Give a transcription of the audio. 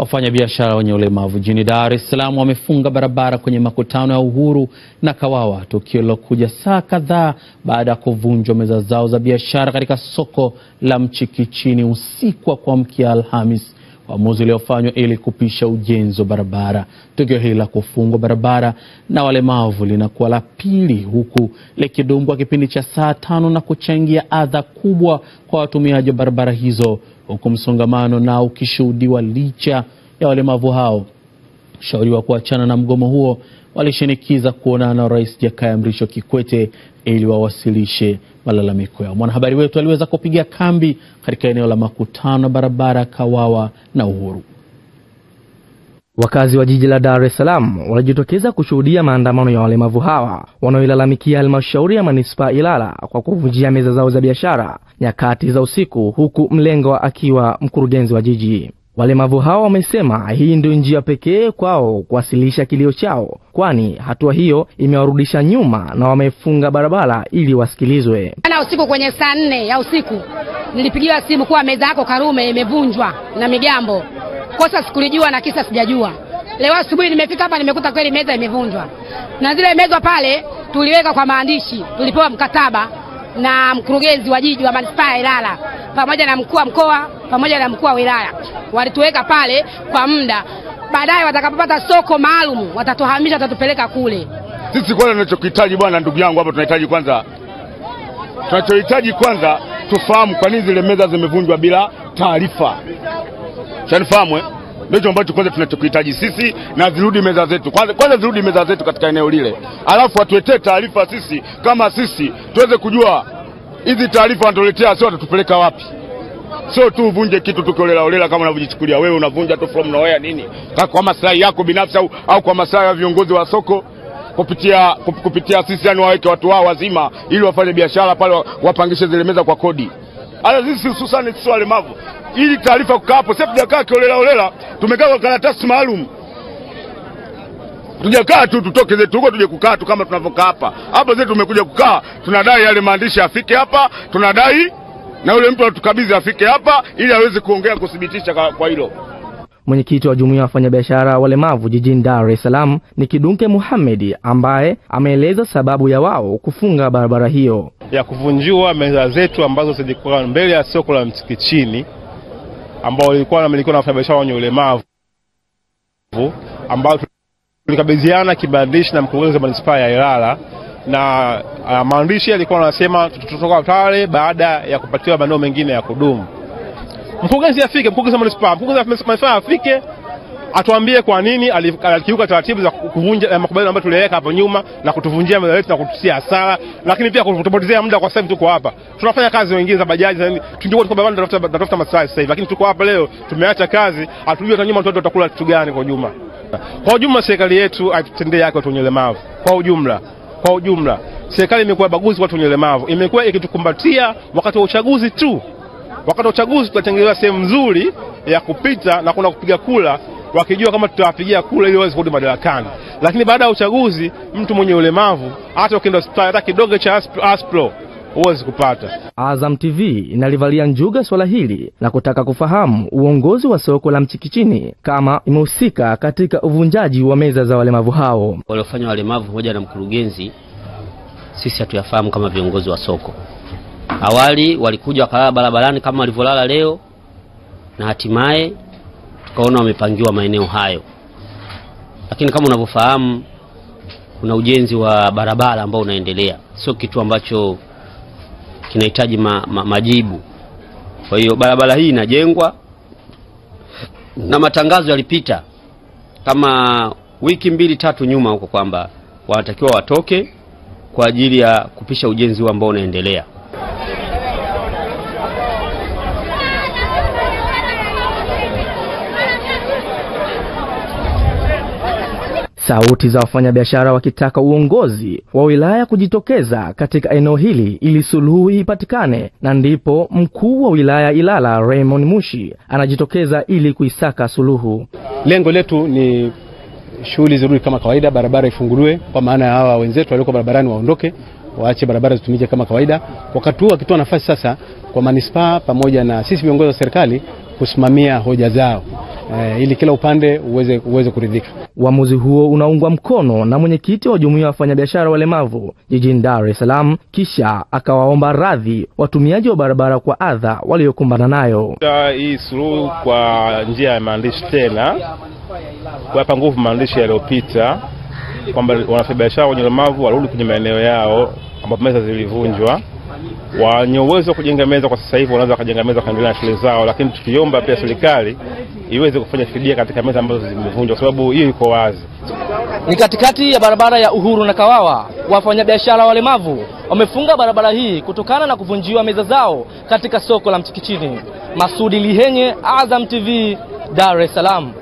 Wafanyabiashara wenye ulemavu jijini Dar es Salaam wamefunga barabara kwenye makutano ya Uhuru na Kawawa, tukio lilokuja saa kadhaa baada ya kuvunjwa meza zao za biashara katika soko la Mchikichini usiku wa kuamkia Alhamis, uamuzi uliofanywa ili kupisha ujenzi wa barabara. Tukio hili la kufungwa barabara na walemavu linakuwa la pili, huku likidumu kwa kipindi cha saa 5 na kuchangia adha kubwa kwa watumiaji wa barabara hizo, huku msongamano nao ukishuhudiwa licha ya walemavu hao shauri wa kuachana na mgomo huo. Walishinikiza kuonana na Rais Jakaya Mrisho Kikwete ili wawasilishe malalamiko yao. Mwanahabari wetu aliweza kupiga kambi katika eneo la makutano barabara Kawawa na Uhuru. Wakazi wa jiji la Dar es Salaam walijitokeza kushuhudia maandamano ya walemavu hawa wanaoilalamikia halmashauri ya manispaa Ilala kwa kuvunjia meza zao za biashara nyakati za usiku, huku mlengwa akiwa mkurugenzi wa jiji. Walemavu hao wamesema hii ndio njia pekee kwao kuwasilisha kilio chao, kwani hatua hiyo imewarudisha nyuma na wamefunga barabara ili wasikilizwe. Ana usiku kwenye saa 4 ya usiku nilipigiwa simu kuwa meza yako Karume imevunjwa na migambo. Kosa sikulijua na kisa sijajua. Leo asubuhi nimefika hapa nimekuta kweli meza imevunjwa. Na zile meza pale tuliweka kwa maandishi, tulipewa mkataba na mkurugenzi wa jiji wa manispaa Ilala pamoja na mkuu wa mkoa pamoja na mkuu wa wilaya. Walituweka pale kwa muda. Baadaye watakapopata soko maalum watatuhamisha, watatupeleka kule. Sisi kwanza tunachokihitaji bwana ndugu yangu hapa, tunachohitaji kwanza tufahamu kwa nini zile meza zimevunjwa bila taarifa. Shanifahamu ndio ambacho kwanza tunachokihitaji sisi, na zirudi meza zetu. Kwanza zirudi meza zetu katika eneo lile. Alafu watuletee taarifa sisi kama sisi tuweze kujua hizi taarifa wanatuletea sio watatupeleka wapi. Sio tu uvunje kitu tukiolela kama unavyojichukulia wewe, unavunja tu from nowhere nini? Kwa maslahi yako binafsi au kwa maslahi ya viongozi wa soko kupitia sisi, yani waweke watu wao wazima ili wafanye biashara pale, wapangishe zile meza kwa kodi. Ala sisi hususan sisi walemavu, ili taarifa kukaa hapo sasa tujakaa kiolela, tumekaa kwa karatasi maalum. Tujakaa tu tutoke zetu huko tuje kukaa tu kama tunavokaa hapa. Hapa zetu tumekuja kukaa, tunadai yale maandishi afike hapa, tunadai na yule mtu atukabidhi afike hapa ili aweze kuongea kudhibitisha kwa hilo. Mwenyekiti wa jumuiya ya wafanyabiashara walemavu jijini Dar es Salaam ni Kidunke Muhammad, ambaye ameeleza sababu ya wao kufunga barabara hiyo. Ya kuvunjiwa meza zetu ambazo zilikuwa mbele ya soko la Mchikichini, ambao ilikuwa inamilikiwa na wafanyabiashara wenye ulemavu, ambao tulikabidhiana kibandishi na mkurugenzi wa manispaa ya Ilala, na maandishi yalikuwa yanasema tutoka pale baada ya kupatiwa maeneo mengine ya kudumu. Mkurugenzi wa manispaa afike atuambie kwa nini alikiuka taratibu za kuvunja makubaliano ambayo tuliweka hapo nyuma na kutuvunjia meza yetu na kututia hasara, lakini pia kutupotezea muda. Kwa sababu tuko hapa tunafanya kazi wengine za bajaji, tungekuwa tuko barabara tunatafuta maslahi sasa hivi, lakini tuko hapa leo tumeacha kazi, hatujui hata nyuma watoto watakula kitu gani kwa nyuma. Kwa ujumla serikali yetu aitendee yake watu wenye ulemavu. Kwa ujumla serikali imekuwa baguzi watu wenye ulemavu, imekuwa ikitukumbatia wakati wa uchaguzi tu. Wakati wa uchaguzi tutatengeneza sehemu nzuri ya kupita na kuna kupiga kula, wakijua kama tutawapigia kula ili waweze kurudi madarakani. Lakini baada ya uchaguzi mtu mwenye ulemavu hata ukienda hospitali hata kidogo cha Aspro huwezi kupata. Azam TV inalivalia njuga swala hili na kutaka kufahamu uongozi wa soko la Mchikichini kama imehusika katika uvunjaji wa meza za walemavu hao. Waliofanya walemavu pamoja na mkurugenzi sisi hatuyafahamu kama viongozi wa soko. Awali walikuja wakalala barabarani kama walivyolala leo, na hatimaye tukaona wamepangiwa maeneo hayo. Lakini kama unavyofahamu kuna ujenzi wa barabara ambao unaendelea, sio kitu ambacho kinahitaji majibu. Kwa hiyo barabara hii inajengwa na matangazo yalipita kama wiki 2-3 nyuma huko kwamba wanatakiwa watoke kwa ajili ya kupisha ujenzi ambao unaendelea. Sauti za wafanyabiashara wakitaka uongozi wa wilaya kujitokeza katika eneo hili ili suluhu ipatikane, na ndipo mkuu wa wilaya Ilala Raymond Mushi anajitokeza ili kuisaka suluhu. Lengo letu ni shughuli zirudi kama kawaida, barabara ifunguliwe, kwa maana ya hawa wenzetu walioko barabarani waondoke, waache barabara zitumike kama kawaida. Wakati huu akitoa nafasi sasa kwa manispaa pamoja na sisi viongozi wa serikali kusimamia hoja zao. ili kila upande uweze kuridhika. Uamuzi huo unaungwa mkono na mwenyekiti wa jumuiya ya wafanyabiashara walemavu jijini Dar es Salaam, kisha akawaomba radhi watumiaji wa barabara kwa adha waliokumbana nayo. Hii suluhu kwa njia ya maandishi tena kuwapa nguvu maandishi yaliyopita kwamba wanafanyabiashara wenye ulemavu warudi kwenye maeneo yao ambapo meza zilivunjwa. Wenye uwezo kujenga meza kwa sasa hivi wanaweza kujenga meza kaendelea na shughuli zao, lakini tukiomba pia serikali iweze kufanya fidia katika meza ambazo zimevunjwa kwa sababu hiyo iko wazi. Ni katikati ya barabara ya Uhuru na Kawawa, wafanyabiashara walemavu wamefunga barabara hii kutokana na kuvunjiwa meza zao katika soko la Mchikichini. Masudi Lihenye, Azam TV, Dar es Salaam.